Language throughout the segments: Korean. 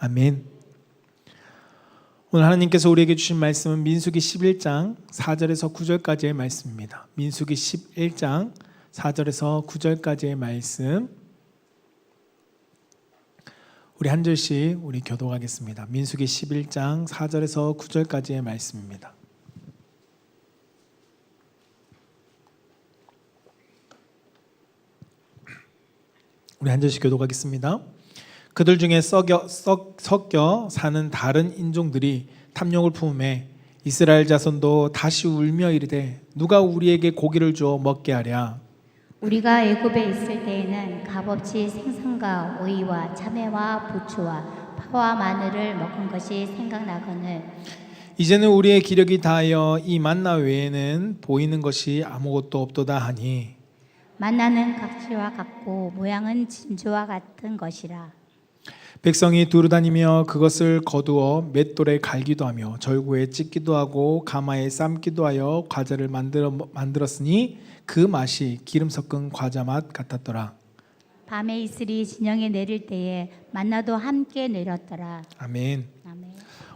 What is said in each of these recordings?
아멘. 오늘 하나님께서 우리에게 주신 말씀은 민수기 11장 4절에서 9절까지의 말씀입니다. 민수기 11장 4절에서 9절까지의 말씀, 우리 한 절씩 우리 교독하겠습니다. 민수기 11장 4절에서 9절까지의 말씀입니다. 우리 한 절씩 교독하겠습니다. 그들 중에 섞여 사는 다른 인종들이 탐욕을 품음에 이스라엘 자손도 다시 울며 이르되 누가 우리에게 고기를 주어 먹게 하랴. 우리가 애굽에 있을 때에는 값없이 생선과 오이와 참외와 부추와 파와 마늘을 먹은 것이 생각나거늘 이제는 우리의 기력이 다하여 이 만나 외에는 보이는 것이 아무것도 없도다 하니 만나는 각지와 같고 모양은 진주와 같은 것이라. 백성이 두루다니며 그것을 거두어 맷돌에 갈기도 하며 절구에 찢기도 하고 가마에 삶기도 하여 과자를 만들었으니 그 맛이 기름 섞은 과자 맛 같았더라. 밤에 이슬이 진영에 내릴 때에 만나도 함께 내렸더라. 아멘. 아멘.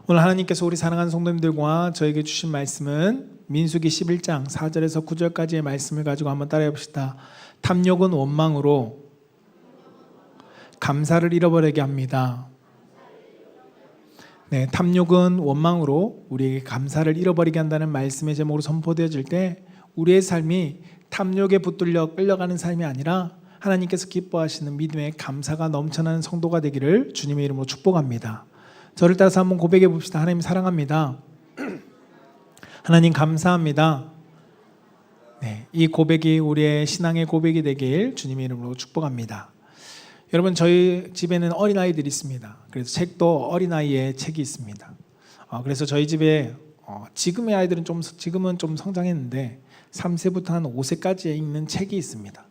오늘 하나님께서 우리 사랑하는 성도님들과 저에게 주신 말씀은 민수기 11장 4절에서 9절까지의 말씀을 가지고 한번 따라해 봅시다. 탐욕은 원망으로 감사를 잃어버리게 합니다. 네, 탐욕은 원망으로 우리에게 감사를 잃어버리게 한다는 말씀의 제목으로 선포되어질 때 우리의 삶이 탐욕에 붙들려 끌려가는 삶이 아니라 하나님께서 기뻐하시는 믿음의 감사가 넘쳐나는 성도가 되기를 주님의 이름으로 축복합니다. 저를 따라서 한번 고백해 봅시다. 하나님 사랑합니다. 하나님 감사합니다. 네, 이 고백이 우리의 신앙의 고백이 되길 주님의 이름으로 축복합니다. 여러분, 저희 집에는 어린아이들이 있습니다. 그래서 책도 어린아이의 책이 있습니다. 그래서 저희 집에 지금의 아이들은 지금은 좀 성장했는데 3세부터 한 5세까지 읽는 책이 있습니다.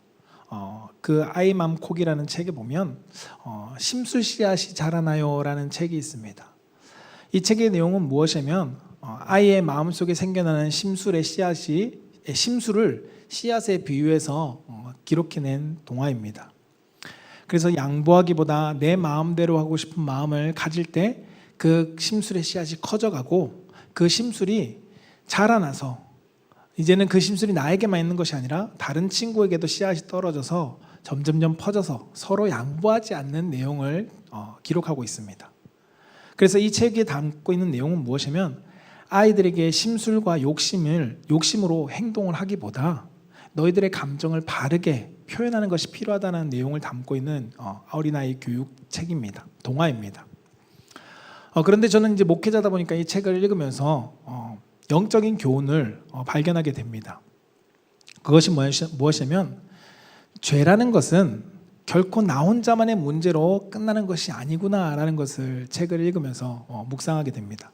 그 아이맘콕이라는 책에 보면 심술 씨앗이 자라나요 라는 책이 있습니다. 이 책의 내용은 무엇이냐면 아이의 마음속에 생겨나는 심술의 심술을 씨앗에 비유해서 기록해낸 동화입니다. 그래서 양보하기보다 내 마음대로 하고 싶은 마음을 가질 때 그 심술의 씨앗이 커져가고 그 심술이 자라나서 이제는 그 심술이 나에게만 있는 것이 아니라 다른 친구에게도 씨앗이 떨어져서 점점점 퍼져서 서로 양보하지 않는 내용을 기록하고 있습니다. 그래서 이 책에 담고 있는 내용은 무엇이냐면 아이들에게 심술과 욕심으로 행동을 하기보다 너희들의 감정을 바르게 표현하는 것이 필요하다는 내용을 담고 있는 어린아이 교육 책입니다. 동화입니다. 그런데 저는 이제 목회자다 보니까 이 책을 읽으면서 영적인 교훈을 발견하게 됩니다. 그것이 무엇이냐면 죄라는 것은 결코 나 혼자만의 문제로 끝나는 것이 아니구나라는 것을 책을 읽으면서 묵상하게 됩니다.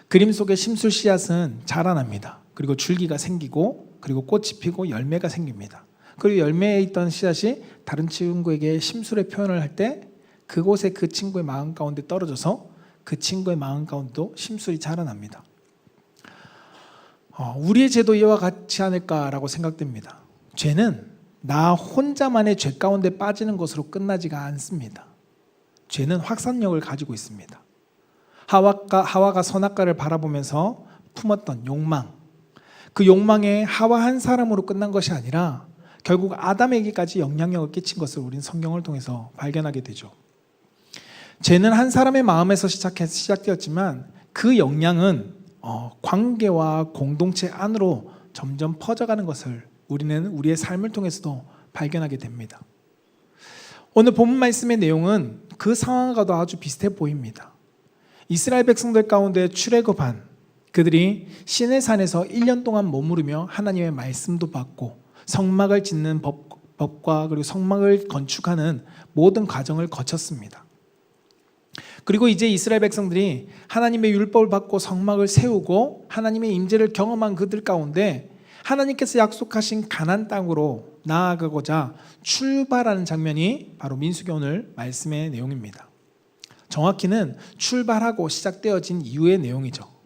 그림 속의 심술 씨앗은 자라납니다. 그리고 줄기가 생기고 그리고 꽃이 피고 열매가 생깁니다. 그리고 열매에 있던 씨앗이 다른 친구에게 심술의 표현을 할 때 그곳에 그 친구의 마음 가운데 떨어져서 그 친구의 마음 가운데도 심술이 자라납니다. 우리의 죄도 이와 같지 않을까라고 생각됩니다. 죄는 나 혼자만의 죄 가운데 빠지는 것으로 끝나지가 않습니다. 죄는 확산력을 가지고 있습니다. 하와가 선악과를 바라보면서 품었던 욕망, 그 욕망에 하와 한 사람으로 끝난 것이 아니라 결국 아담에게까지 영향력을 끼친 것을 우리는 성경을 통해서 발견하게 되죠. 죄는 한 사람의 마음에서 시작되었지만 그 영향은 관계와 공동체 안으로 점점 퍼져가는 것을 우리는 우리의 삶을 통해서도 발견하게 됩니다. 오늘 본문 말씀의 내용은 그 상황과도 아주 비슷해 보입니다. 이스라엘 백성들 가운데 출애굽한 그들이 시내 산에서 1년 동안 머무르며 하나님의 말씀도 받고 성막을 짓는 법과 그리고 성막을 건축하는 모든 과정을 거쳤습니다. 그리고 이제 이스라엘 백성들이 하나님의 율법을 받고 성막을 세우고 하나님의 임재를 경험한 그들 가운데 하나님께서 약속하신 가나안 땅으로 나아가고자 출발하는 장면이 바로 민수기 오늘 말씀의 내용입니다. 정확히는 출발하고 시작되어진 이후의 내용이죠.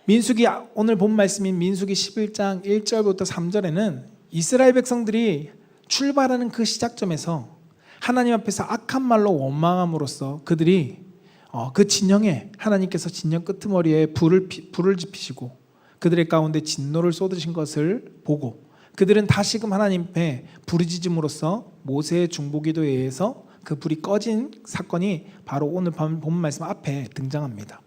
민수기 오늘 본 말씀인 민수기 11장 1절부터 3절에는 이스라엘 백성들이 출발하는 그 시작점에서 하나님 앞에서 악한 말로 원망함으로써 그들이 그 진영에 하나님께서 진영 끄트머리에 불을 지피시고 그들의 가운데 진노를 쏟으신 것을 보고 그들은 다시금 하나님께 부르짖음으로써 모세의 중보기도에 의해서 그 불이 꺼진 사건이 바로 오늘 본문 말씀 앞에 등장합니다.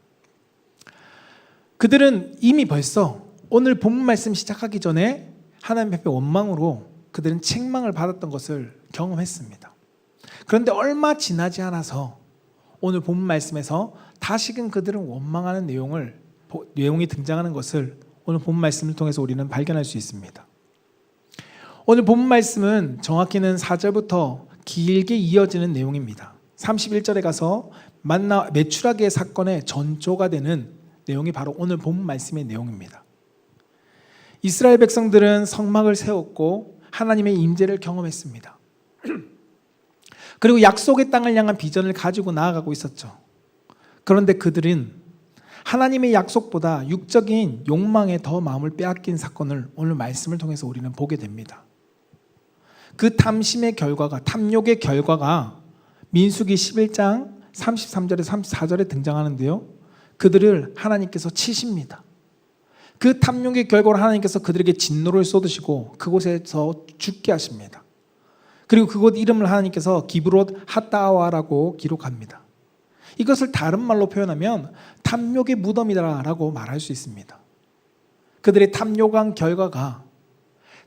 그들은 이미 벌써 오늘 본문 말씀 시작하기 전에 하나님 앞에 원망으로 그들은 책망을 받았던 것을 경험했습니다. 그런데 얼마 지나지 않아서 오늘 본문 말씀에서 다시금 그들은 원망하는 내용이 등장하는 것을 오늘 본문 말씀을 통해서 우리는 발견할 수 있습니다. 오늘 본문 말씀은 정확히는 4절부터 길게 이어지는 내용입니다. 31절에 가서 메추라기의 사건의 전조가 되는 내용이 바로 오늘 본문 말씀의 내용입니다. 이스라엘 백성들은 성막을 세웠고 하나님의 임재를 경험했습니다. 그리고 약속의 땅을 향한 비전을 가지고 나아가고 있었죠. 그런데 그들은 하나님의 약속보다 육적인 욕망에 더 마음을 빼앗긴 사건을 오늘 말씀을 통해서 우리는 보게 됩니다. 그 탐심의 결과가, 탐욕의 결과가 민수기 11장 33절에 34절에 등장하는데요. 그들을 하나님께서 치십니다. 그 탐욕의 결과로 하나님께서 그들에게 진노를 쏟으시고 그곳에서 죽게 하십니다. 그리고 그곳 이름을 하나님께서 기브롯 핫다와라고 기록합니다. 이것을 다른 말로 표현하면 탐욕의 무덤이다라고 말할 수 있습니다. 그들의 탐욕한 결과가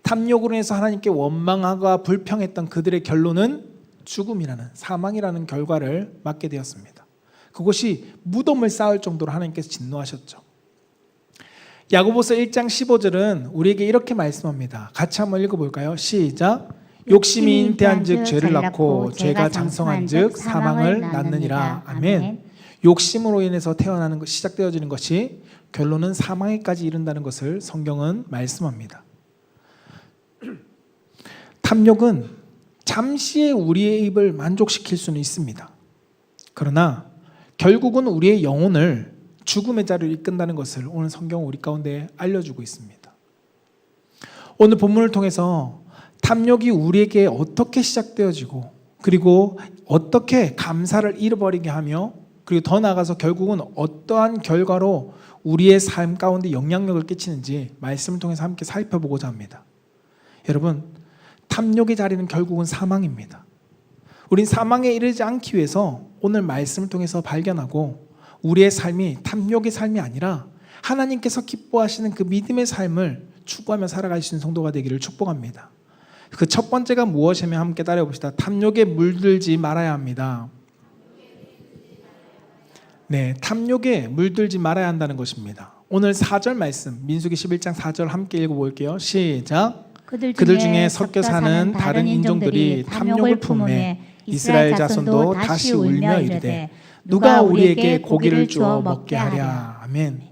탐욕으로 인해서 하나님께 원망하고 불평했던 그들의 결론은 죽음이라는, 사망이라는 결과를 맞게 되었습니다. 그것이 무덤을 쌓을 정도로 하나님께서 진노하셨죠. 야고보서 1장 15절은 우리에게 이렇게 말씀합니다. 같이 한번 읽어볼까요? 시작. 욕심이 잉태한즉 죄를 낳고 죄가 장성한즉 사망을 낳느니라. 아멘. 욕심으로 인해서 태어나는 것, 시작되어지는 것이 결론은 사망에까지 이른다는 것을 성경은 말씀합니다. 탐욕은 잠시의 우리의 입을 만족시킬 수는 있습니다. 그러나 결국은 우리의 영혼을 죽음의 자리로 이끈다는 것을 오늘 성경은 우리 가운데 알려주고 있습니다. 오늘 본문을 통해서 탐욕이 우리에게 어떻게 시작되어지고 그리고 어떻게 감사를 잃어버리게 하며 그리고 더 나아가서 결국은 어떠한 결과로 우리의 삶 가운데 영향력을 끼치는지 말씀을 통해서 함께 살펴보고자 합니다. 여러분, 탐욕의 자리는 결국은 사망입니다. 우린 사망에 이르지 않기 위해서 오늘 말씀을 통해서 발견하고 우리의 삶이 탐욕의 삶이 아니라 하나님께서 기뻐하시는 그 믿음의 삶을 추구하며 살아갈 수 있는 성도가 되기를 축복합니다. 그 첫 번째가 무엇이며 함께 따라해 봅시다. 탐욕에 물들지 말아야 합니다. 네, 탐욕에 물들지 말아야 한다는 것입니다. 오늘 4절 말씀 민수기 11장 4절 함께 읽어볼게요. 시작. 그들 중에 섞여 사는 다른 인종들이 탐욕을 품음에 이스라엘 자손도 다시 울며 이르되 누가 우리에게 고기를 주어 먹게 하랴. 아멘.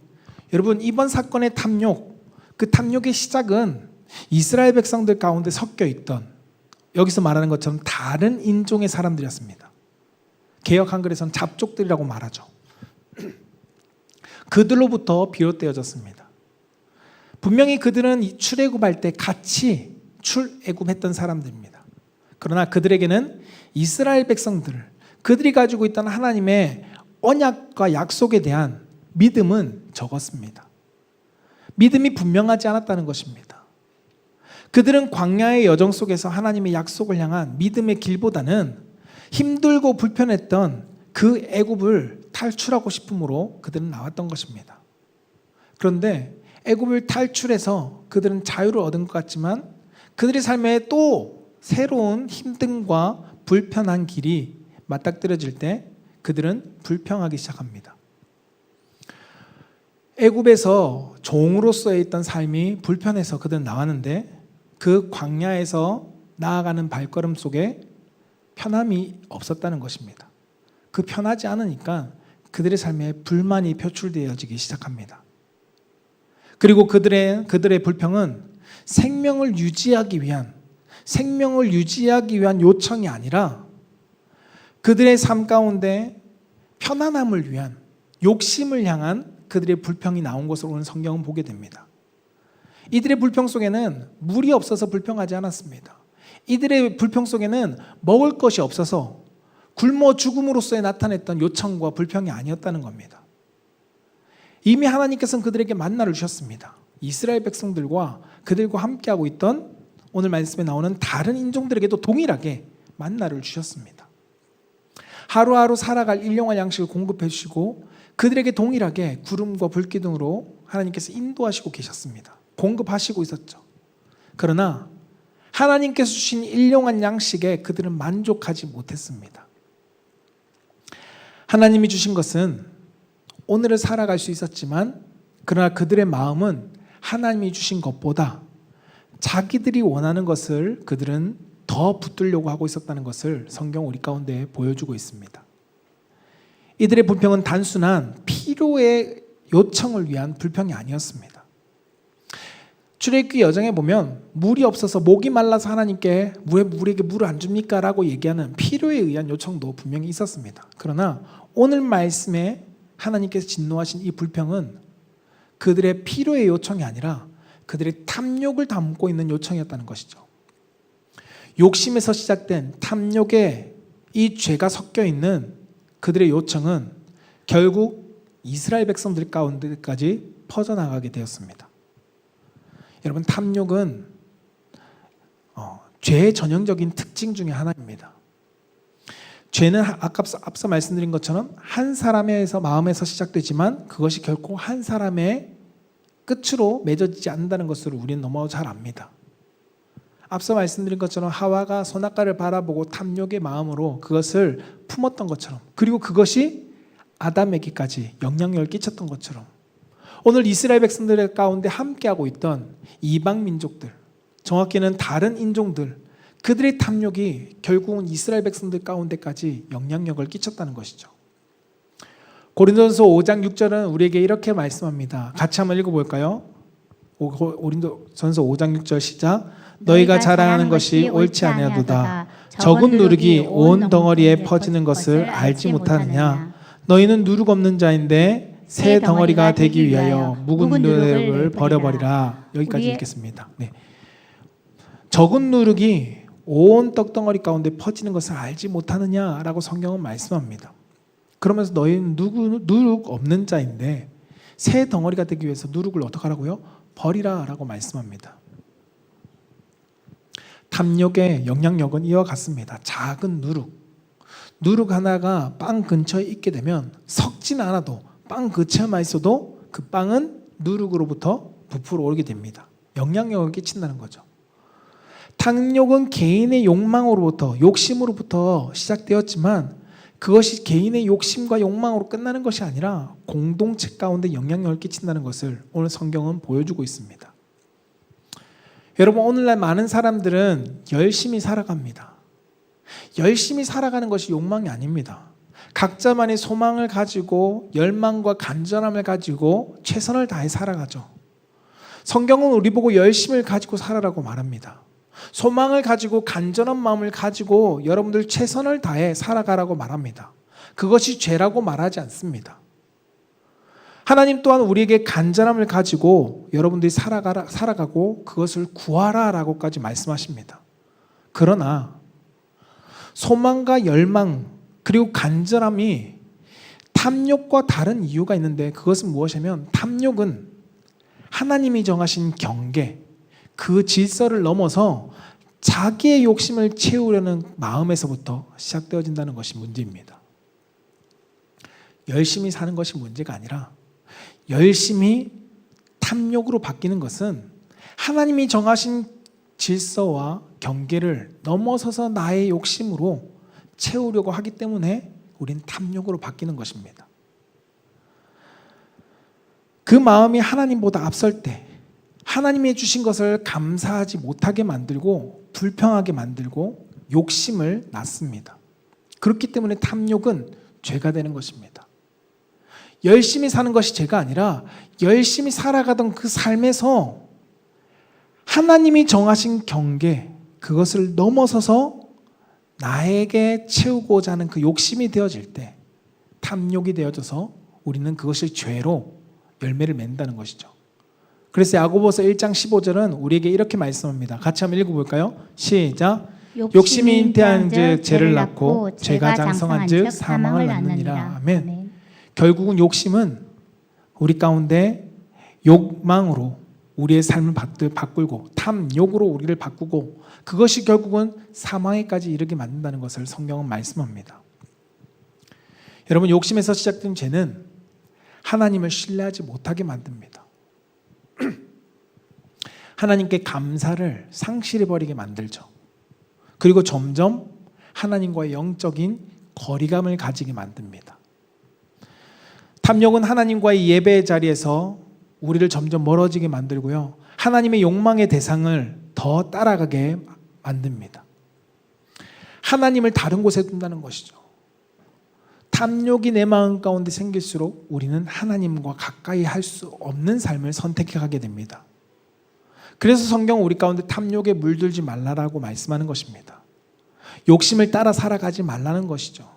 여러분, 이번 사건의 탐욕, 그 탐욕의 시작은 이스라엘 백성들 가운데 섞여 있던, 여기서 말하는 것처럼 다른 인종의 사람들이었습니다. 개역 한글에서는 잡족들이라고 말하죠. 그들로부터 비롯되어졌습니다. 분명히 그들은 출애굽할 때 같이 출애굽했던 사람들입니다. 그러나 그들에게는 이스라엘 백성들, 그들이 가지고 있던 하나님의 언약과 약속에 대한 믿음은 적었습니다. 믿음이 분명하지 않았다는 것입니다. 그들은 광야의 여정 속에서 하나님의 약속을 향한 믿음의 길보다는 힘들고 불편했던 그 애굽을 탈출하고 싶음으로 그들은 나왔던 것입니다. 그런데 애굽을 탈출해서 그들은 자유를 얻은 것 같지만 그들의 삶에 또 새로운 힘듦과 불편한 길이 맞닥뜨려질 때 그들은 불평하기 시작합니다. 애굽에서 종으로서의 있던 삶이 불편해서 그들은 나왔는데 그 광야에서 나아가는 발걸음 속에 편함이 없었다는 것입니다. 그 편하지 않으니까 그들의 삶에 불만이 표출되어지기 시작합니다. 그리고 그들의 불평은 생명을 유지하기 위한 요청이 아니라 그들의 삶 가운데 편안함을 위한 욕심을 향한 그들의 불평이 나온 것으로 오늘 성경은 보게 됩니다. 이들의 불평 속에는 물이 없어서 불평하지 않았습니다. 이들의 불평 속에는 먹을 것이 없어서 굶어 죽음으로써 나타냈던 요청과 불평이 아니었다는 겁니다. 이미 하나님께서는 그들에게 만나를 주셨습니다. 이스라엘 백성들과 그들과 함께하고 있던 오늘 말씀에 나오는 다른 인종들에게도 동일하게 만나를 주셨습니다. 하루하루 살아갈 일용할 양식을 공급해 주시고 그들에게 동일하게 구름과 불기둥으로 하나님께서 인도하시고 계셨습니다. 공급하시고 있었죠. 그러나 하나님께서 주신 일용할 양식에 그들은 만족하지 못했습니다. 하나님이 주신 것은 오늘을 살아갈 수 있었지만 그러나 그들의 마음은 하나님이 주신 것보다 자기들이 원하는 것을 그들은 더 붙들려고 하고 있었다는 것을 성경 우리 가운데 보여주고 있습니다. 이들의 불평은 단순한 필요의 요청을 위한 불평이 아니었습니다. 출애굽기 여정에 보면 물이 없어서 목이 말라서 하나님께 왜 우리에게 물을 안 줍니까? 라고 얘기하는 필요에 의한 요청도 분명히 있었습니다. 그러나 오늘 말씀에 하나님께서 진노하신 이 불평은 그들의 필요의 요청이 아니라 그들의 탐욕을 담고 있는 요청이었다는 것이죠. 욕심에서 시작된 탐욕에 이 죄가 섞여 있는 그들의 요청은 결국 이스라엘 백성들 가운데까지 퍼져나가게 되었습니다. 여러분, 탐욕은 죄의 전형적인 특징 중에 하나입니다. 죄는 앞서 말씀드린 것처럼 한 사람의 마음에서 시작되지만 그것이 결코 한 사람의 끝으로 맺어지지 않는다는 것을 우리는 너무 잘 압니다. 앞서 말씀드린 것처럼 하와가 선악과를 바라보고 탐욕의 마음으로 그것을 품었던 것처럼, 그리고 그것이 아담에게까지 영향력을 끼쳤던 것처럼 오늘 이스라엘 백성들 가운데 함께하고 있던 이방 민족들, 정확히는 다른 인종들, 그들의 탐욕이 결국은 이스라엘 백성들 가운데까지 영향력을 끼쳤다는 것이죠. 고린도전서 5장 6절은 우리에게 이렇게 말씀합니다. 같이 한번 읽어볼까요? 고린도전서 5장 6절 시작. 너희가 자랑하는 것이 옳지 아니하도다. 적은 누룩이 온 덩어리에 퍼지는 것을 알지 못하느냐. 너희는 누룩 없는 자인데 새 덩어리가 되기 위하여 묵은 누룩을 버려버리라. 여기까지 읽겠습니다. 네. 적은 누룩이 온 떡덩어리 가운데 퍼지는 것을 알지 못하느냐라고 성경은 말씀합니다. 그러면서 너희는 누룩 없는 자인데 새 덩어리가 되기 위해서 누룩을 어떻게 하라고요? 버리라라고 말씀합니다. 탐욕의 영향력은 이와 같습니다. 작은 누룩 하나가 빵 근처에 있게 되면 섞진 않아도 빵 근처에만 있어도 그 빵은 누룩으로부터 부풀어 오르게 됩니다. 영향력을 끼친다는 거죠. 탐욕은 개인의 욕망으로부터, 욕심으로부터 시작되었지만 그것이 개인의 욕심과 욕망으로 끝나는 것이 아니라 공동체 가운데 영향력을 끼친다는 것을 오늘 성경은 보여주고 있습니다. 여러분, 오늘날 많은 사람들은 열심히 살아갑니다. 열심히 살아가는 것이 욕망이 아닙니다. 각자만의 소망을 가지고 열망과 간절함을 가지고 최선을 다해 살아가죠. 성경은 우리 보고 열심을 가지고 살아라고 말합니다. 소망을 가지고 간절한 마음을 가지고 여러분들 최선을 다해 살아가라고 말합니다. 그것이 죄라고 말하지 않습니다. 하나님 또한 우리에게 간절함을 가지고 여러분들이 살아가고 그것을 구하라라고까지 말씀하십니다. 그러나 소망과 열망 그리고 간절함이 탐욕과 다른 이유가 있는데 그것은 무엇이냐면 탐욕은 하나님이 정하신 경계, 그 질서를 넘어서 자기의 욕심을 채우려는 마음에서부터 시작되어진다는 것이 문제입니다. 열심히 사는 것이 문제가 아니라 열심히 탐욕으로 바뀌는 것은 하나님이 정하신 질서와 경계를 넘어서서 나의 욕심으로 채우려고 하기 때문에 우린 탐욕으로 바뀌는 것입니다. 그 마음이 하나님보다 앞설 때 하나님이 주신 것을 감사하지 못하게 만들고 불평하게 만들고 욕심을 낳습니다. 그렇기 때문에 탐욕은 죄가 되는 것입니다. 열심히 사는 것이 죄가 아니라 열심히 살아가던 그 삶에서 하나님이 정하신 경계, 그것을 넘어서서 나에게 채우고자 하는 그 욕심이 되어질 때 탐욕이 되어져서 우리는 그것을 죄로 열매를 맺는다는 것이죠. 그래서 야고보서 1장 15절은 우리에게 이렇게 말씀합니다. 같이 한번 읽어볼까요? 시작. 욕심이 잉태한즉 죄를 낳고 죄가 장성한즉 사망을 낳느니라. 아멘. 결국은 욕심은 우리 가운데 욕망으로 우리의 삶을 바꾸고 탐욕으로 우리를 바꾸고 그것이 결국은 사망에까지 이르게 만든다는 것을 성경은 말씀합니다. 여러분, 욕심에서 시작된 죄는 하나님을 신뢰하지 못하게 만듭니다. 하나님께 감사를 상실해버리게 만들죠. 그리고 점점 하나님과의 영적인 거리감을 가지게 만듭니다. 탐욕은 하나님과의 예배의 자리에서 우리를 점점 멀어지게 만들고요, 하나님의 욕망의 대상을 더 따라가게 만듭니다. 하나님을 다른 곳에 둔다는 것이죠. 탐욕이 내 마음 가운데 생길수록 우리는 하나님과 가까이 할 수 없는 삶을 선택해 가게 됩니다. 그래서 성경은 우리 가운데 탐욕에 물들지 말라라고 말씀하는 것입니다. 욕심을 따라 살아가지 말라는 것이죠.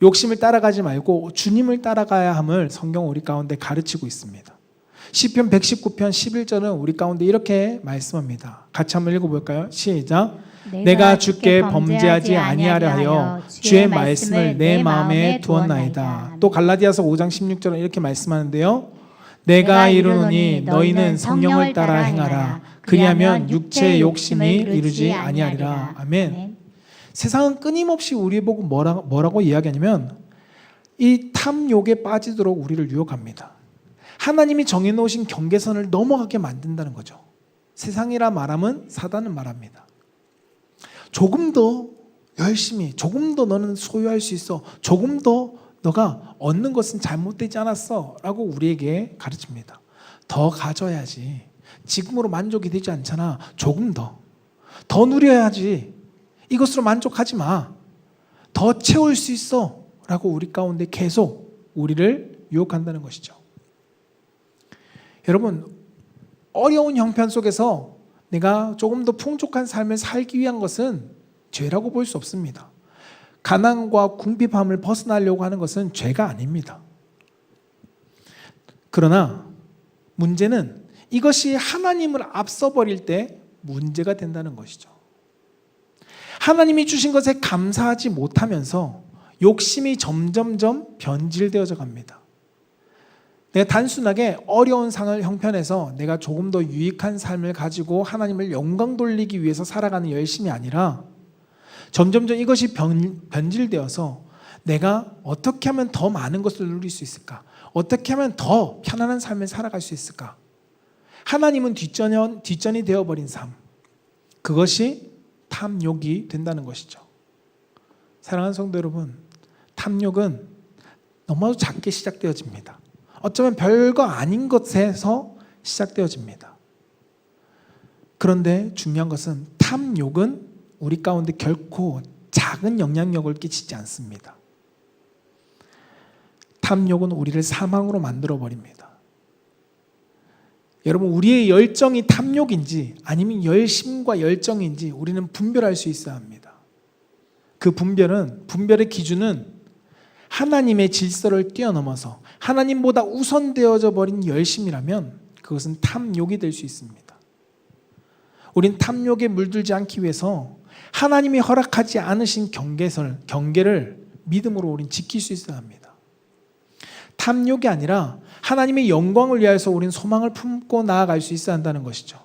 욕심을 따라가지 말고 주님을 따라가야 함을 성경은 우리 가운데 가르치고 있습니다. 시편 119편 11절은 우리 가운데 이렇게 말씀합니다. 같이 한번 읽어볼까요? 시작. 내가 주께 범죄하지 아니하려 하여 주의 말씀을 내 마음에 두었나이다. 또 갈라디아서 5장 16절은 이렇게 말씀하는데요, 내가 이르노니 너희는 성령을 따라 행하라. 그리하면 육체의 욕심이 이루지 아니하리라. 아멘. 세상은 끊임없이 우리 보고 뭐라고 이야기하냐면 이 탐욕에 빠지도록 우리를 유혹합니다. 하나님이 정해놓으신 경계선을 넘어가게 만든다는 거죠. 세상이라 말하면 사단은 말합니다. 조금 더 열심히, 조금 더 너는 소유할 수 있어, 조금 더 너가 얻는 것은 잘못되지 않았어 라고 우리에게 가르칩니다. 더 가져야지, 지금으로 만족이 되지 않잖아, 조금 더 누려야지, 이것으로 만족하지 마, 더 채울 수 있어 라고 우리 가운데 계속 우리를 유혹한다는 것이죠. 여러분, 어려운 형편 속에서 내가 조금 더 풍족한 삶을 살기 위한 것은 죄라고 볼 수 없습니다. 가난과 궁핍함을 벗어나려고 하는 것은 죄가 아닙니다. 그러나 문제는 이것이 하나님을 앞서버릴 때 문제가 된다는 것이죠. 하나님이 주신 것에 감사하지 못하면서 욕심이 점점점 변질되어져 갑니다. 내가 단순하게 어려운 형편에서 내가 조금 더 유익한 삶을 가지고 하나님을 영광 돌리기 위해서 살아가는 열심이 아니라 점점점 이것이 변질되어서 내가 어떻게 하면 더 많은 것을 누릴 수 있을까? 어떻게 하면 더 편안한 삶을 살아갈 수 있을까? 하나님은 뒷전이 되어버린 삶, 그것이 탐욕이 된다는 것이죠. 사랑하는 성도 여러분, 탐욕은 너무 작게 시작되어집니다. 어쩌면 별거 아닌 것에서 시작되어집니다. 그런데 중요한 것은 탐욕은 우리 가운데 결코 작은 영향력을 끼치지 않습니다. 탐욕은 우리를 사망으로 만들어버립니다. 여러분, 우리의 열정이 탐욕인지 아니면 열심과 열정인지 우리는 분별할 수 있어야 합니다. 그 분별의 기준은 하나님의 질서를 뛰어넘어서 하나님보다 우선되어져 버린 열심이라면 그것은 탐욕이 될 수 있습니다. 우린 탐욕에 물들지 않기 위해서 하나님이 허락하지 않으신 경계를 믿음으로 우린 지킬 수 있어야 합니다. 탐욕이 아니라 하나님의 영광을 위하여서 우린 소망을 품고 나아갈 수 있어야 한다는 것이죠.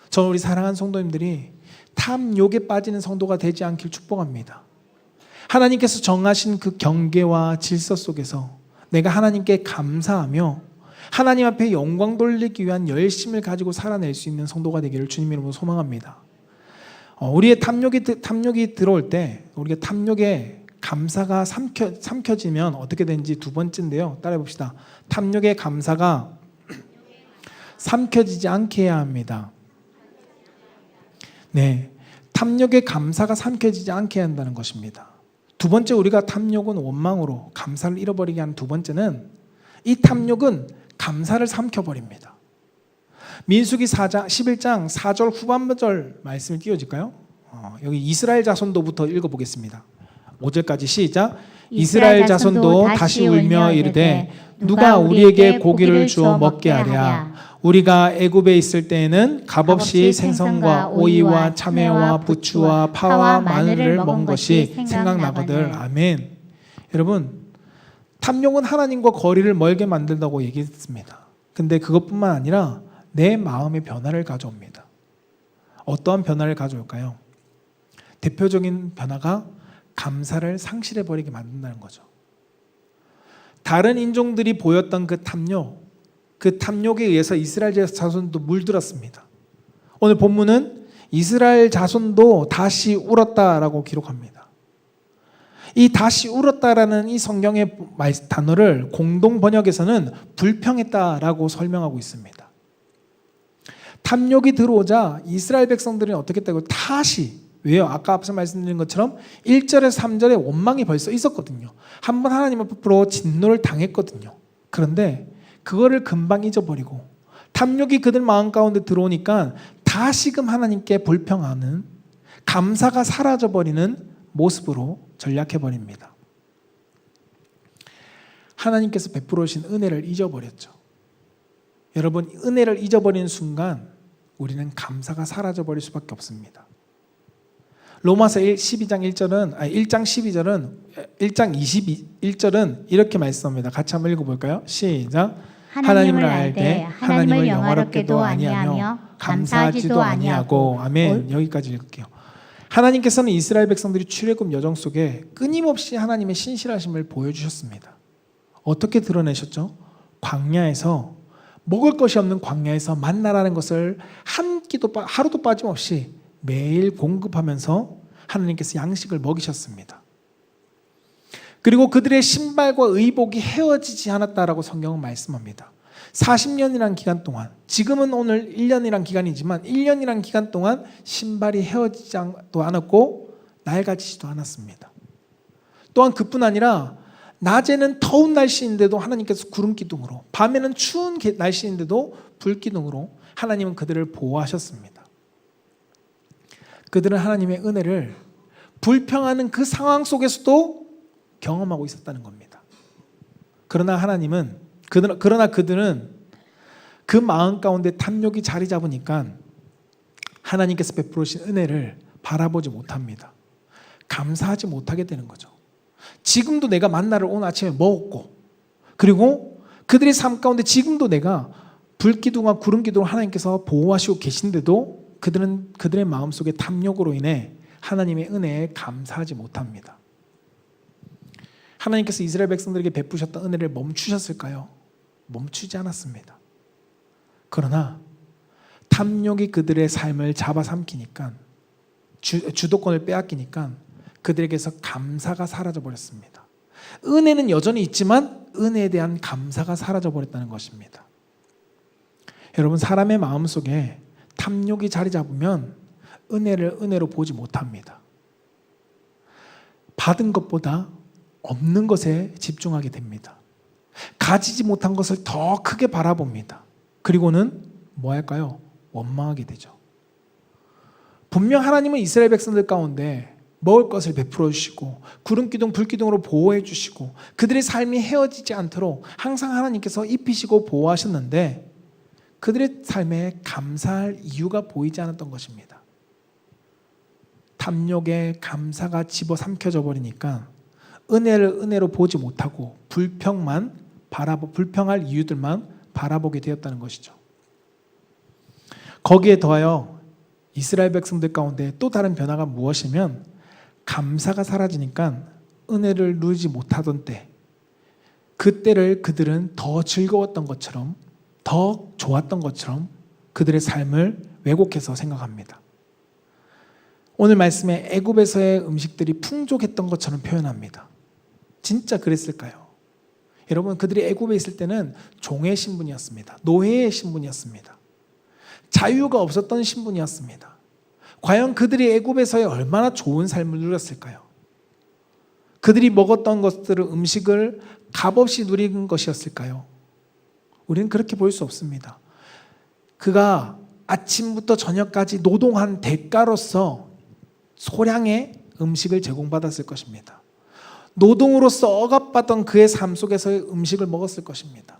저는 우리 사랑하는 성도님들이 탐욕에 빠지는 성도가 되지 않길 축복합니다. 하나님께서 정하신 그 경계와 질서 속에서 내가 하나님께 감사하며 하나님 앞에 영광 돌리기 위한 열심을 가지고 살아낼 수 있는 성도가 되기를 주님 이름으로 소망합니다. 우리의 탐욕이 들어올 때 우리가 탐욕에 감사가 삼켜지면 어떻게 되는지 두 번째인데요. 따라해 봅시다. 탐욕의 감사가 삼켜지지 않게 해야 합니다. 네, 탐욕의 감사가 삼켜지지 않게 해야 한다는 것입니다. 두 번째, 우리가 탐욕은 원망으로 감사를 잃어버리게 하는 두 번째는 이 탐욕은 감사를 삼켜버립니다. 민수기 11장 4절 후반절 말씀을 띄워질까요? 여기 이스라엘 자손도부터 읽어보겠습니다. 5절까지 시작. 이스라엘 자손도 다시 울며 이르되 누가 우리에게 고기를 주어 먹게 하랴. 우리가 애굽에 있을 때에는 값없이 생선과 오이와 참외와 부추와 파와 마늘을 먹은 것이 생각나거늘. 아멘. 여러분, 탐욕은 하나님과 거리를 멀게 만든다고 얘기했습니다. 근데 그것뿐만 아니라 내 마음의 변화를 가져옵니다. 어떠한 변화를 가져올까요? 대표적인 변화가 감사를 상실해버리게 만든다는 거죠. 다른 인종들이 보였던 그 탐욕에 의해서 이스라엘 자손도 물들었습니다. 오늘 본문은 이스라엘 자손도 다시 울었다라고 기록합니다. 이 다시 울었다라는 이 성경의 단어를 공동 번역에서는 불평했다라고 설명하고 있습니다. 탐욕이 들어오자 이스라엘 백성들은 어떻게 했다고? 다시, 왜요? 아까 앞서 말씀드린 것처럼 1절에서 3절에 원망이 벌써 있었거든요. 한번 하나님 앞으로 진노를 당했거든요. 그런데 그거를 금방 잊어버리고 탐욕이 그들 마음 가운데 들어오니까 다시금 하나님께 불평하는, 감사가 사라져버리는 모습으로 전락해버립니다. 하나님께서 베풀어 주신 은혜를 잊어버렸죠. 여러분, 은혜를 잊어버리는 순간 우리는 감사가 사라져버릴 수밖에 없습니다. 로마서 1장 21절은 이렇게 말씀합니다. 같이 한번 읽어볼까요? 시작. 하나님을 알되 하나님을 영화롭게도 아니하며 감사하지도 아니하고. 아멘. 여기까지 읽을게요. 하나님께서는 이스라엘 백성들이 출애굽 여정 속에 끊임없이 하나님의 신실하심을 보여주셨습니다. 어떻게 드러내셨죠? 광야에서, 먹을 것이 없는 광야에서 만나라는 것을 한 끼도 하루도 빠짐없이 매일 공급하면서 하나님께서 양식을 먹이셨습니다. 그리고 그들의 신발과 의복이 헤어지지 않았다라고 성경은 말씀합니다. 40년이라는 기간 동안, 지금은 오늘 1년이라는 기간이지만 1년이라는 기간 동안 신발이 헤어지지도 않았고 낡아지지도 않았습니다. 또한 그뿐 아니라 낮에는 더운 날씨인데도 하나님께서 구름 기둥으로, 밤에는 추운 날씨인데도 불 기둥으로 하나님은 그들을 보호하셨습니다. 그들은 하나님의 은혜를 불평하는 그 상황 속에서도 경험하고 있었다는 겁니다. 그러나 그들은 그 마음 가운데 탐욕이 자리 잡으니까 하나님께서 베풀어 주신 은혜를 바라보지 못합니다. 감사하지 못하게 되는 거죠. 지금도 내가 만나를 오늘 아침에 먹었고, 그리고 그들의 삶 가운데 지금도 내가 불기둥과 구름기둥을 하나님께서 보호하시고 계신데도 그들의 마음속에 탐욕으로 인해 하나님의 은혜에 감사하지 못합니다. 하나님께서 이스라엘 백성들에게 베푸셨던 은혜를 멈추셨을까요? 멈추지 않았습니다. 그러나 탐욕이 그들의 삶을 잡아삼키니까, 주도권을 빼앗기니까 그들에게서 감사가 사라져버렸습니다. 은혜는 여전히 있지만 은혜에 대한 감사가 사라져버렸다는 것입니다. 여러분, 사람의 마음속에 탐욕이 자리 잡으면 은혜를 은혜로 보지 못합니다. 받은 것보다 없는 것에 집중하게 됩니다. 가지지 못한 것을 더 크게 바라봅니다. 그리고는 뭐 할까요? 원망하게 되죠. 분명 하나님은 이스라엘 백성들 가운데 먹을 것을 베풀어 주시고 구름기둥 불기둥으로 보호해 주시고 그들의 삶이 헤어지지 않도록 항상 하나님께서 입히시고 보호하셨는데 그들의 삶에 감사할 이유가 보이지 않았던 것입니다. 탐욕에 감사가 집어삼켜져 버리니까 은혜를 은혜로 보지 못하고 불평할 이유들만 바라보게 되었다는 것이죠. 거기에 더하여 이스라엘 백성들 가운데 또 다른 변화가 무엇이면 감사가 사라지니까 은혜를 누리지 못하던 때, 그때를 그들은 더 즐거웠던 것처럼, 더 좋았던 것처럼 그들의 삶을 왜곡해서 생각합니다. 오늘 말씀에 애굽에서의 음식들이 풍족했던 것처럼 표현합니다. 진짜 그랬을까요? 여러분, 그들이 애굽에 있을 때는 종의 신분이었습니다. 노예의 신분이었습니다. 자유가 없었던 신분이었습니다. 과연 그들이 애굽에서의 얼마나 좋은 삶을 누렸을까요? 그들이 먹었던 것들을, 음식을 값없이 누린 것이었을까요? 우리는 그렇게 볼 수 없습니다. 그가 아침부터 저녁까지 노동한 대가로서 소량의 음식을 제공받았을 것입니다. 노동으로서 억압받던 그의 삶 속에서의 음식을 먹었을 것입니다.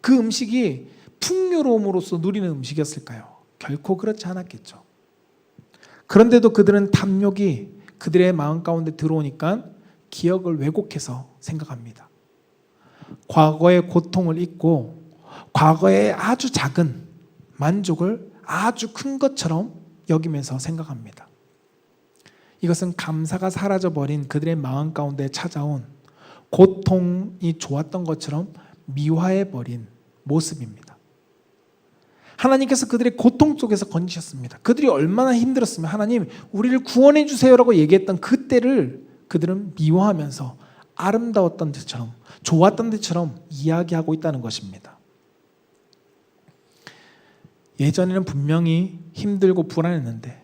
그 음식이 풍요로움으로써 누리는 음식이었을까요? 결코 그렇지 않았겠죠. 그런데도 그들은 탐욕이 그들의 마음 가운데 들어오니까 기억을 왜곡해서 생각합니다. 과거의 고통을 잊고 과거의 아주 작은 만족을 아주 큰 것처럼 여기면서 생각합니다. 이것은 감사가 사라져버린 그들의 마음 가운데 찾아온 고통이 좋았던 것처럼 미화해버린 모습입니다. 하나님께서 그들의 고통 속에서 건지셨습니다. 그들이 얼마나 힘들었으면 하나님 우리를 구원해 주세요라고 얘기했던 그때를 그들은 미워하면서 아름다웠던 데처럼 좋았던 데처럼 이야기하고 있다는 것입니다. 예전에는 분명히 힘들고 불안했는데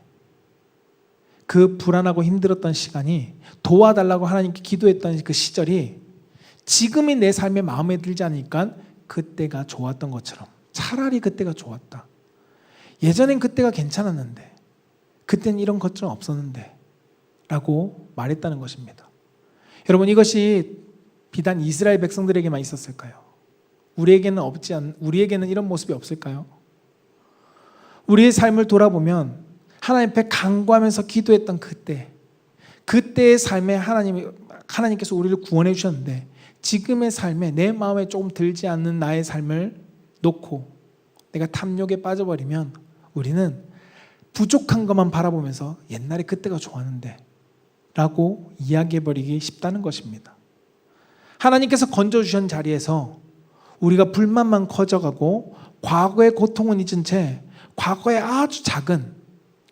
그 불안하고 힘들었던 시간이 도와달라고 하나님께 기도했던 그 시절이 지금의 내 삶에 마음에 들지 않으니까 그때가 좋았던 것처럼 차라리 그때가 좋았다. 예전엔 그때가 괜찮았는데 그때는 이런 것들은 없었는데 라고 말했다는 것입니다. 여러분 이것이 비단 이스라엘 백성들에게만 있었을까요? 우리에게는 이런 모습이 없을까요? 우리의 삶을 돌아보면 하나님 앞에 간구하면서 기도했던 그때의 삶에 하나님께서 우리를 구원해 주셨는데 지금의 삶에 내 마음에 조금 들지 않는 나의 삶을 놓고 내가 탐욕에 빠져버리면 우리는 부족한 것만 바라보면서 옛날에 그때가 좋았는데 라고 이야기해버리기 쉽다는 것입니다. 하나님께서 건져주신 자리에서 우리가 불만만 커져가고 과거의 고통은 잊은 채 과거의 아주 작은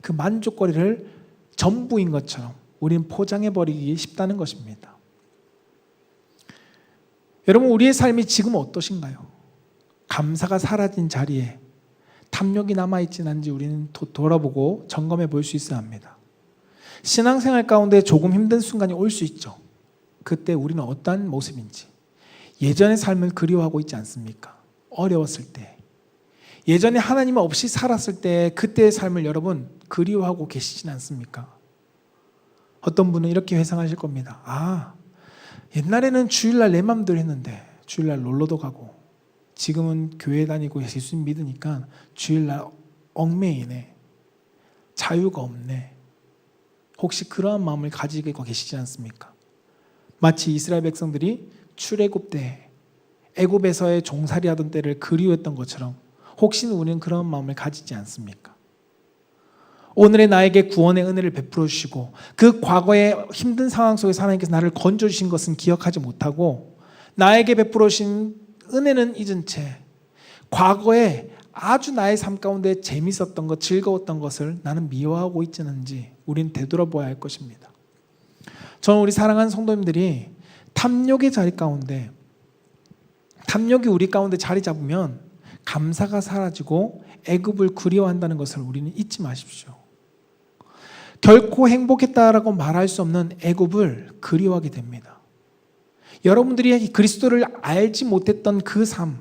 그 만족거리를 전부인 것처럼 우리는 포장해버리기 쉽다는 것입니다. 여러분 우리의 삶이 지금 어떠신가요? 감사가 사라진 자리에 탐욕이 남아있진 않은지 우리는 돌아보고 점검해 볼 수 있어야 합니다. 신앙생활 가운데 조금 힘든 순간이 올 수 있죠. 그때 우리는 어떠한 모습인지 예전의 삶을 그리워하고 있지 않습니까? 어려웠을 때 예전에 하나님 없이 살았을 때 그때의 삶을 여러분 그리워하고 계시진 않습니까? 어떤 분은 이렇게 회상하실 겁니다. 옛날에는 주일날 내 맘대로 했는데 주일날 놀러도 가고 지금은 교회 다니고 예수님 믿으니까 주일날 얽매이네. 자유가 없네. 혹시 그러한 마음을 가지고 계시지 않습니까? 마치 이스라엘 백성들이 출애굽 때 애굽에서의 종살이 하던 때를 그리워했던 것처럼 혹시 우리는 그런 마음을 가지지 않습니까? 오늘의 나에게 구원의 은혜를 베풀어 주시고 그 과거의 힘든 상황 속에서 하나님께서 나를 건져 주신 것은 기억하지 못하고 나에게 베풀어 주신 은혜는 잊은 채 과거에 아주 나의 삶 가운데 재밌었던 것, 즐거웠던 것을 나는 미워하고 있지는지 우리는 되돌아보아야 할 것입니다. 저는 우리 사랑하는 성도님들이 탐욕의 자리 가운데 탐욕이 우리 가운데 자리 잡으면 감사가 사라지고 애굽을 그리워한다는 것을 우리는 잊지 마십시오. 결코 행복했다라고 말할 수 없는 애굽을 그리워하게 됩니다. 여러분들이 그리스도를 알지 못했던 그 삶,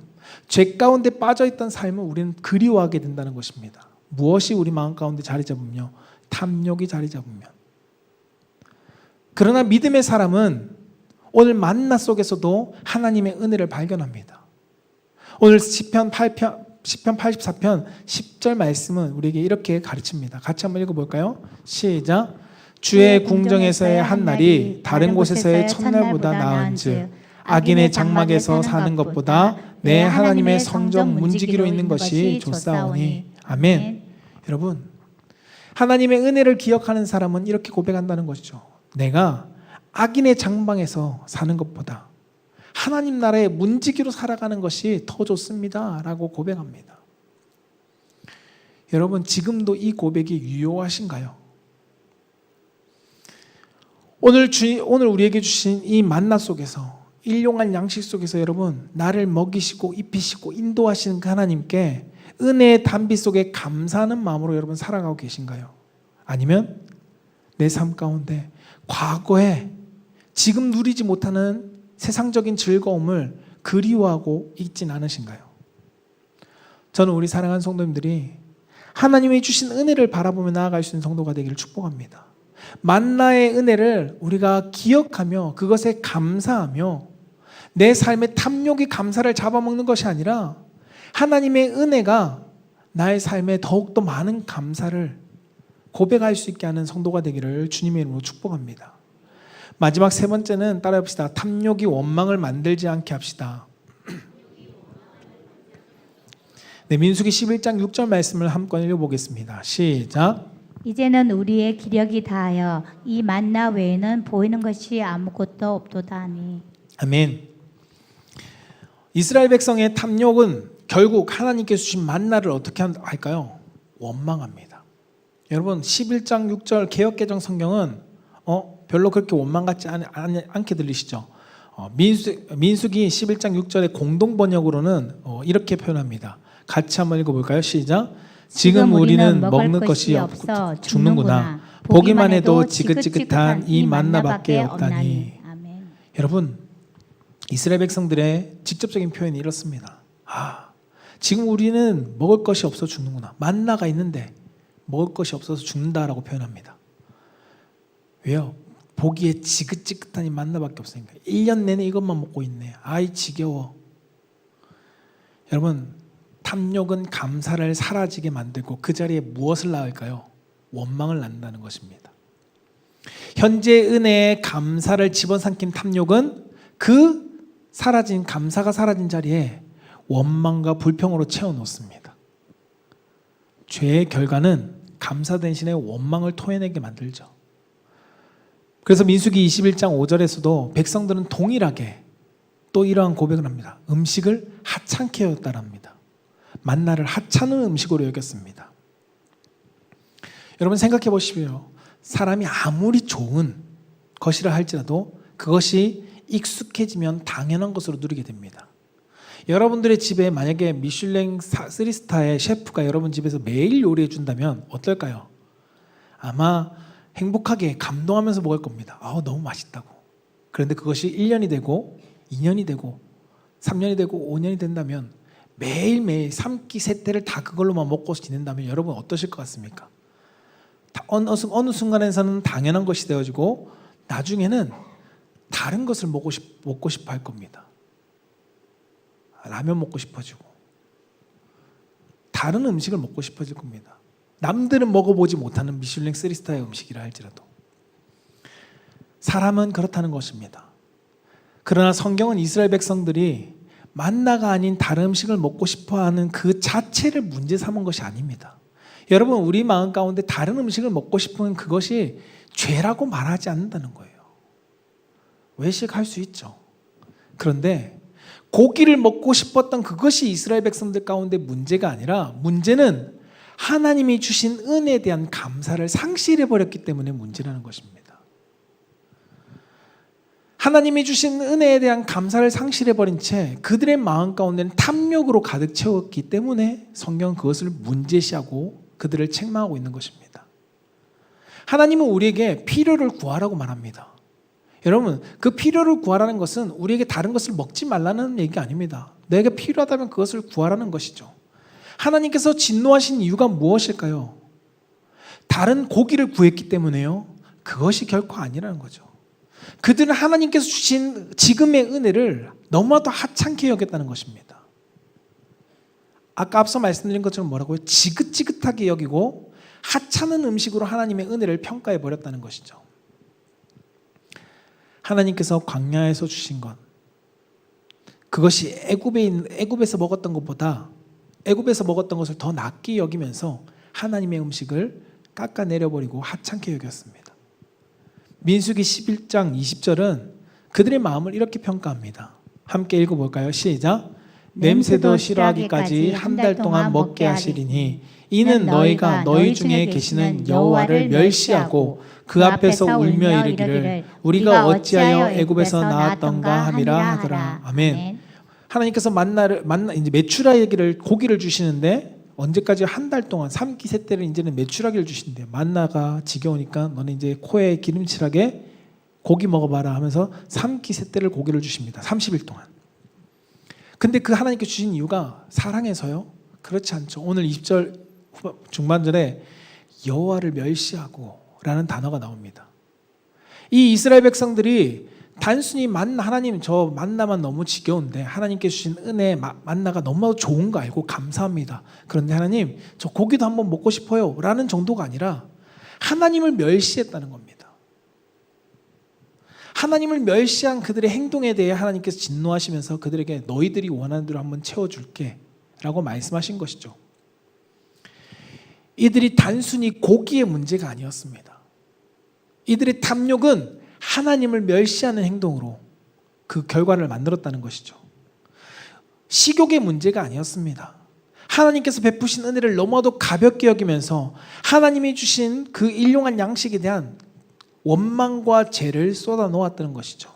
죄 가운데 빠져있던 삶을 우리는 그리워하게 된다는 것입니다. 무엇이 우리 마음 가운데 자리 잡으며 탐욕이 자리 잡으면. 그러나 믿음의 사람은 오늘 만나 속에서도 하나님의 은혜를 발견합니다. 오늘 시편 84편 10절 말씀은 우리에게 이렇게 가르칩니다. 같이 한번 읽어볼까요? 시작. 주의 궁정에서의 한 날이 다른 곳에서의 첫날보다 나은즉 악인의 장막에서 사는 것보다 내 하나님의 성전 문지기로 있는 것이 좋사오니. 아멘. 여러분 하나님의 은혜를 기억하는 사람은 이렇게 고백한다는 것이죠. 내가 악인의 장막에서 사는 것보다 하나님 나라의 문지기로 살아가는 것이 더 좋습니다 라고 고백합니다. 여러분 지금도 이 고백이 유효하신가요? 오늘 우리에게 주신 이 만나 속에서 일용할 양식 속에서 여러분 나를 먹이시고 입히시고 인도하시는 그 하나님께 은혜의 단비 속에 감사하는 마음으로 여러분 살아가고 계신가요? 아니면 내 삶 가운데 과거에 지금 누리지 못하는 세상적인 즐거움을 그리워하고 있진 않으신가요? 저는 우리 사랑하는 성도님들이 하나님이 주신 은혜를 바라보며 나아갈 수 있는 성도가 되기를 축복합니다. 만나의 은혜를 우리가 기억하며 그것에 감사하며 내 삶의 탐욕이 감사를 잡아먹는 것이 아니라 하나님의 은혜가 나의 삶에 더욱더 많은 감사를 고백할 수 있게 하는 성도가 되기를 주님의 이름으로 축복합니다. 마지막 세 번째는 따라해 봅시다. 탐욕이 원망을 만들지 않게 합시다. 네, 민수기 11장 6절 말씀을 한번 읽어보겠습니다. 시작. 이제는 우리의 기력이 다하여 이 만나 외에는 보이는 것이 아무것도 없도다 하니. 아멘. 이스라엘 백성의 탐욕은 결국 하나님께서 주신 만나를 어떻게 할까요? 원망합니다. 여러분 11장 6절 개역개정 성경은 별로 그렇게 원망 같지 않게 들리시죠? 민수기 11장 6절의 공동 번역으로는 이렇게 표현합니다. 같이 한번 읽어볼까요? 시작. 지금 우리는 먹는 것이 없어 죽는구나. 보기만 해도 지긋지긋한 이 만나밖에 없다니. 아멘. 여러분 이스라엘 백성들의 직접적인 표현이 이렇습니다. 지금 우리는 먹을 것이 없어 죽는구나. 만나가 있는데 먹을 것이 없어서 죽는다라고 표현합니다. 왜요? 보기에 지긋지긋한 이 만나밖에 없으니까. 1년 내내 이것만 먹고 있네. 아이 지겨워. 여러분 탐욕은 감사를 사라지게 만들고 그 자리에 무엇을 낳을까요? 원망을 낳는다는 것입니다. 현재 은혜의 감사를 집어삼킨 탐욕은 그 사라진 감사가 사라진 자리에 원망과 불평으로 채워놓습니다. 죄의 결과는 감사 대신에 원망을 토해내게 만들죠. 그래서 민수기 21장 5절에서도 백성들은 동일하게 또 이러한 고백을 합니다. 음식을 하찮게 여겼다랍니다. 만나를 하찮은 음식으로 여겼습니다. 여러분 생각해 보십시오. 사람이 아무리 좋은 것이라 할지라도 그것이 익숙해지면 당연한 것으로 누리게 됩니다. 여러분들의 집에 만약에 미슐랭 3스타의 셰프가 여러분 집에서 매일 요리해 준다면 어떨까요? 아마 행복하게 감동하면서 먹을 겁니다. 너무 맛있다고. 그런데 그것이 1년이 되고 2년이 되고 3년이 되고 5년이 된다면 매일매일 3끼 3때를 다 그걸로만 먹고 지낸다면 여러분 어떠실 것 같습니까? 어느 순간에서는 당연한 것이 되어지고 나중에는 다른 것을 먹고 싶어 할 겁니다. 라면 먹고 싶어지고 다른 음식을 먹고 싶어질 겁니다. 남들은 먹어보지 못하는 미슐랭 3스타의 음식이라 할지라도. 사람은 그렇다는 것입니다. 그러나 성경은 이스라엘 백성들이 만나가 아닌 다른 음식을 먹고 싶어하는 그 자체를 문제 삼은 것이 아닙니다. 여러분 우리 마음 가운데 다른 음식을 먹고 싶은 그것이 죄라고 말하지 않는다는 거예요. 외식할 수 있죠. 그런데 고기를 먹고 싶었던 그것이 이스라엘 백성들 가운데 문제가 아니라 문제는 하나님이 주신 은혜에 대한 감사를 상실해버렸기 때문에 문제라는 것입니다. 하나님이 주신 은혜에 대한 감사를 상실해버린 채 그들의 마음 가운데는 탐욕으로 가득 채웠기 때문에 성경은 그것을 문제시하고 그들을 책망하고 있는 것입니다. 하나님은 우리에게 필요를 구하라고 말합니다. 여러분 그 필요를 구하라는 것은 우리에게 다른 것을 먹지 말라는 얘기가 아닙니다. 내게 필요하다면 그것을 구하라는 것이죠. 하나님께서 진노하신 이유가 무엇일까요? 다른 고기를 구했기 때문에요? 그것이 결코 아니라는 거죠. 그들은 하나님께서 주신 지금의 은혜를 너무나도 하찮게 여겼다는 것입니다. 아까 앞서 말씀드린 것처럼 뭐라고요? 지긋지긋하게 여기고 하찮은 음식으로 하나님의 은혜를 평가해 버렸다는 것이죠. 하나님께서 광야에서 주신 것, 그것이 애굽에서 먹었던 것보다 애굽에서 먹었던 것을 더 낫게 여기면서 하나님의 음식을 깎아내려버리고 하찮게 여겼습니다. 민수기 11장 20절은 그들의 마음을 이렇게 평가합니다. 함께 읽어볼까요? 시작. 냄새도 싫어하기까지 한 달 동안 먹게 하시리니 이는 너희가 너희 중에 계시는 여호와를 멸시하고 그 앞에서 울며 이르기를 우리가 어찌하여 애굽에서 나왔던가 함이라 하더라. 아멘. 하나님께서 이제 메추라기를 고기를 주시는데 언제까지 한 달 동안 3끼 3때를 이제는 메추라기를 주신대요. 만나가 지겨우니까 너는 이제 코에 기름칠하게 고기 먹어봐라 하면서 3끼 3때를 고기를 주십니다. 30일 동안. 근데 그 하나님께 주신 이유가 사랑해서요? 그렇지 않죠. 오늘 20절 중반절에 여호와를 멸시하고 라는 단어가 나옵니다. 이 이스라엘 백성들이 단순히 하나님 저 만나만 너무 지겨운데 하나님께 주신 은혜 만나가 너무 좋은 거 알고 감사합니다. 그런데 하나님 저 고기도 한번 먹고 싶어요 라는 정도가 아니라 하나님을 멸시했다는 겁니다. 하나님을 멸시한 그들의 행동에 대해 하나님께서 진노하시면서 그들에게 너희들이 원하는 대로 한번 채워줄게 라고 말씀하신 것이죠. 이들이 단순히 고기의 문제가 아니었습니다. 이들의 탐욕은 하나님을 멸시하는 행동으로 그 결과를 만들었다는 것이죠. 식욕의 문제가 아니었습니다. 하나님께서 베푸신 은혜를 너무나도 가볍게 여기면서 하나님이 주신 그 일용한 양식에 대한 원망과 죄를 쏟아 놓았다는 것이죠.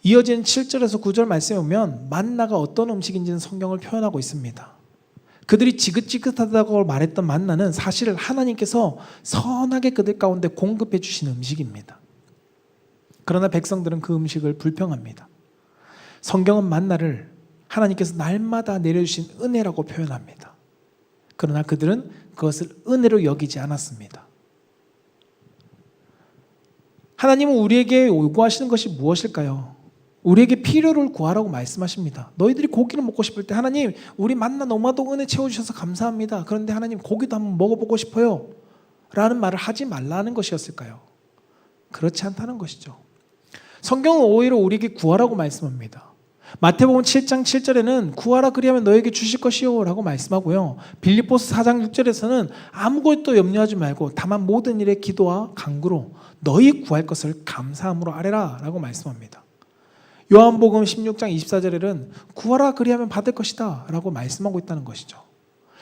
이어진 7절에서 9절 말씀에 보면 만나가 어떤 음식인지는 성경을 표현하고 있습니다. 그들이 지긋지긋하다고 말했던 만나는 사실 하나님께서 선하게 그들 가운데 공급해 주신 음식입니다. 그러나 백성들은 그 음식을 불평합니다. 성경은 만나를 하나님께서 날마다 내려주신 은혜라고 표현합니다. 그러나 그들은 그것을 은혜로 여기지 않았습니다. 하나님은 우리에게 요구하시는 것이 무엇일까요? 우리에게 필요를 구하라고 말씀하십니다. 너희들이 고기를 먹고 싶을 때 하나님 우리 만나 너무나도 은혜 채워주셔서 감사합니다. 그런데 하나님 고기도 한번 먹어보고 싶어요 라는 말을 하지 말라는 것이었을까요? 그렇지 않다는 것이죠. 성경은 오히려 우리에게 구하라고 말씀합니다. 마태복음 7장 7절에는 구하라 그리하면 너에게 주실 것이요 라고 말씀하고요. 빌립보서 4장 6절에서는 아무것도 염려하지 말고 다만 모든 일에 기도와 간구로 너희 구할 것을 감사함으로 아뢰라 라고 말씀합니다. 요한복음 16장 24절에는 구하라 그리하면 받을 것이다 라고 말씀하고 있다는 것이죠.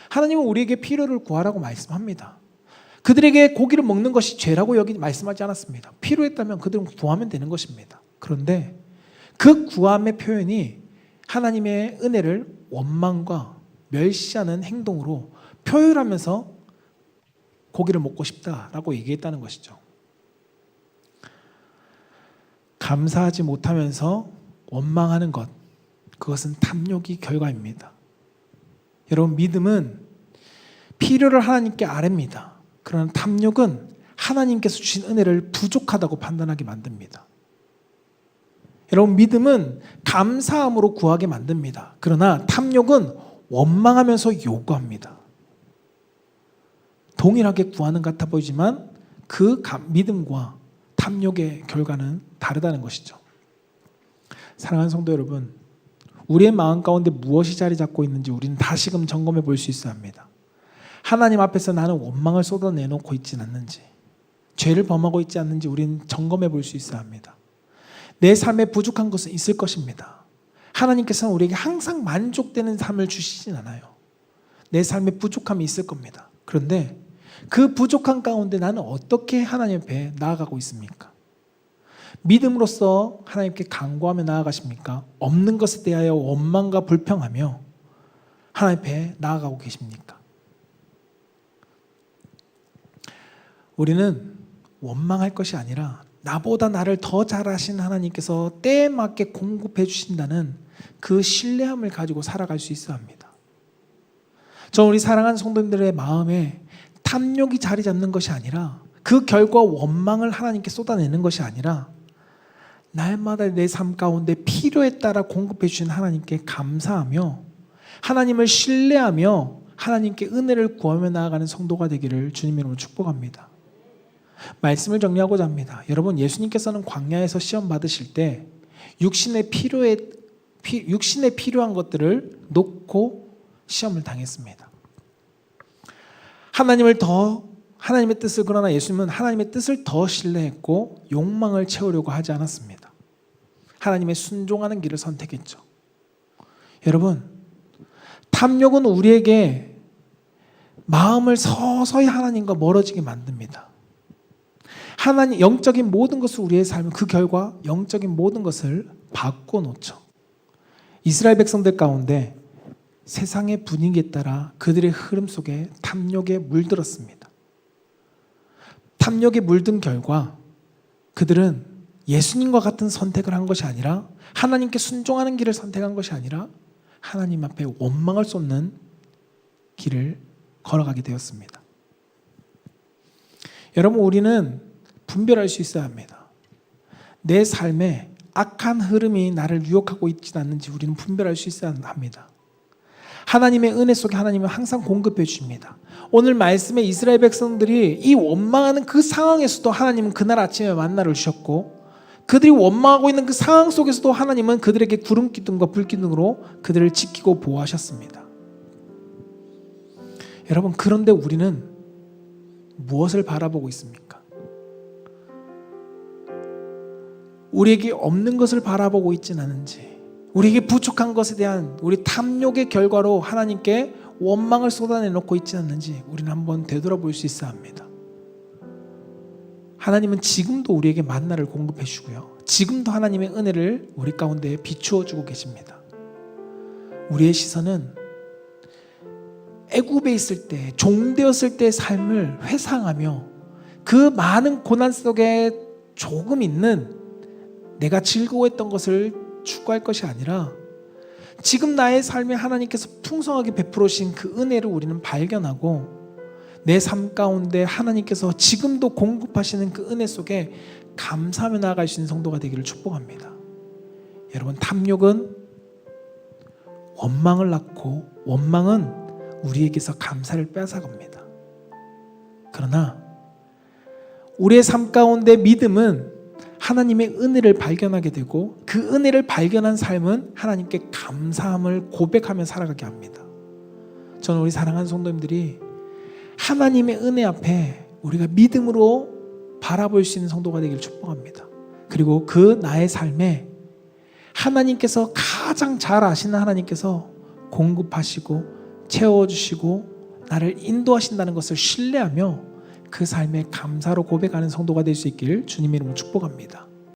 하나님은 우리에게 필요를 구하라고 말씀합니다. 그들에게 고기를 먹는 것이 죄라고 여기 말씀하지 않았습니다. 필요했다면 그들은 구하면 되는 것입니다. 그런데 그 구함의 표현이 하나님의 은혜를 원망과 멸시하는 행동으로 표현하면서 고기를 먹고 싶다라고 얘기했다는 것이죠. 감사하지 못하면서 원망하는 것, 그것은 탐욕이 결과입니다. 여러분, 믿음은 필요를 하나님께 아뢰입니다. 그러나 탐욕은 하나님께서 주신 은혜를 부족하다고 판단하게 만듭니다. 여러분, 믿음은 감사함으로 구하게 만듭니다. 그러나 탐욕은 원망하면서 요구합니다. 동일하게 구하는 것 같아 보이지만 그 믿음과 탐욕의 결과는 다르다는 것이죠. 사랑하는 성도 여러분, 우리의 마음 가운데 무엇이 자리 잡고 있는지 우리는 다시금 점검해 볼 수 있어야 합니다. 하나님 앞에서 나는 원망을 쏟아내놓고 있지는 않는지, 죄를 범하고 있지 않는지 우리는 점검해 볼 수 있어야 합니다. 내 삶에 부족한 것은 있을 것입니다. 하나님께서는 우리에게 항상 만족되는 삶을 주시진 않아요. 내 삶에 부족함이 있을 겁니다. 그런데 그 부족한 가운데 나는 어떻게 하나님 앞에 나아가고 있습니까? 믿음으로써 하나님께 간구하며 나아가십니까? 없는 것에 대하여 원망과 불평하며 하나님 앞에 나아가고 계십니까? 우리는 원망할 것이 아니라 나보다 나를 더 잘하신 하나님께서 때에 맞게 공급해 주신다는 그 신뢰함을 가지고 살아갈 수 있어야 합니다. 저 우리 사랑하는 성도님들의 마음에 탐욕이 자리 잡는 것이 아니라 그 결과 원망을 하나님께 쏟아내는 것이 아니라 날마다 내 삶 가운데 필요에 따라 공급해 주신 하나님께 감사하며 하나님을 신뢰하며 하나님께 은혜를 구하며 나아가는 성도가 되기를 주님 이름으로 축복합니다. 말씀을 정리하고자 합니다. 여러분, 예수님께서는 광야에서 시험 받으실 때 육신에 필요한 것들을 놓고 시험을 당했습니다. 하나님의 뜻을, 그러나 예수님은 하나님의 뜻을 더 신뢰했고 욕망을 채우려고 하지 않았습니다. 하나님의 순종하는 길을 선택했죠. 여러분, 탐욕은 우리에게 마음을 서서히 하나님과 멀어지게 만듭니다. 하나님 영적인 모든 것을 우리의 삶은 그 결과 영적인 모든 것을 바꿔놓죠. 이스라엘 백성들 가운데 세상의 분위기에 따라 그들의 흐름 속에 탐욕에 물들었습니다. 탐욕에 물든 결과 그들은 예수님과 같은 선택을 한 것이 아니라 하나님께 순종하는 길을 선택한 것이 아니라 하나님 앞에 원망을 쏟는 길을 걸어가게 되었습니다. 여러분, 우리는 분별할 수 있어야 합니다. 내 삶에 악한 흐름이 나를 유혹하고 있지 않는지 우리는 분별할 수 있어야 합니다. 하나님의 은혜 속에 하나님은 항상 공급해 주십니다. 오늘 말씀에 이스라엘 백성들이 이 원망하는 그 상황에서도 하나님은 그날 아침에 만나를 주셨고, 그들이 원망하고 있는 그 상황 속에서도 하나님은 그들에게 구름 기둥과 불 기둥으로 그들을 지키고 보호하셨습니다. 여러분, 그런데 우리는 무엇을 바라보고 있습니까? 우리에게 없는 것을 바라보고 있지는 않은지, 우리에게 부족한 것에 대한 우리 탐욕의 결과로 하나님께 원망을 쏟아내놓고 있지 않는지 우리는 한번 되돌아볼 수 있어야 합니다. 하나님은 지금도 우리에게 만나를 공급해 주고요, 지금도 하나님의 은혜를 우리 가운데 비추어 주고 계십니다. 우리의 시선은 애굽에 있을 때, 종되었을 때의 삶을 회상하며 그 많은 고난 속에 조금 있는 내가 즐거워했던 것을 추구할 것이 아니라 지금 나의 삶에 하나님께서 풍성하게 베풀어 주신 그 은혜를 우리는 발견하고 내 삶 가운데 하나님께서 지금도 공급하시는 그 은혜 속에 감사하며 나아갈 수 있는 성도가 되기를 축복합니다. 여러분, 탐욕은 원망을 낳고 원망은 우리에게서 감사를 뺏어갑니다. 그러나 우리의 삶 가운데 믿음은 하나님의 은혜를 발견하게 되고 그 은혜를 발견한 삶은 하나님께 감사함을 고백하며 살아가게 합니다. 저는 우리 사랑하는 성도님들이 하나님의 은혜 앞에 우리가 믿음으로 바라볼 수 있는 성도가 되기를 축복합니다. 그리고 그 나의 삶에 하나님께서 가장 잘 아시는 하나님께서 공급하시고 채워주시고 나를 인도하신다는 것을 신뢰하며 그 삶에 감사로 고백하는 성도가 될 수 있기를 주님의 이름으로 축복합니다.